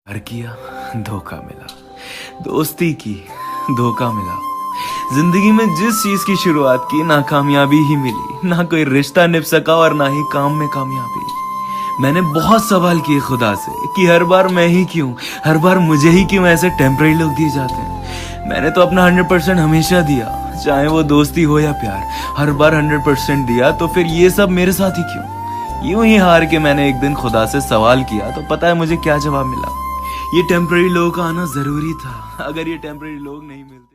प्यार किया, धोखा मिला। दोस्ती की, धोखा मिला। जिंदगी में जिस चीज की शुरुआत की ना कामयाबी ही मिली, ना कोई रिश्ता निभ सका और ना ही काम में कामयाबी। मैंने बहुत सवाल किए खुदा से कि हर बार मैं ही क्यों, हर बार मुझे ही क्यों ऐसे टेम्परेरी लोग दिए जाते हैं। मैंने तो अपना 100% हमेशा दिया, चाहे वो दोस्ती हो या प्यार, हर बार 100% दिया। तो फिर ये सब मेरे साथ ही क्यों? यूं ही हार के मैंने एक दिन खुदा से सवाल किया, तो पता है मुझे क्या जवाब मिला? ये टेम्परेरी लोग का आना जरूरी था। अगर ये टेम्परेरी लोग नहीं मिलते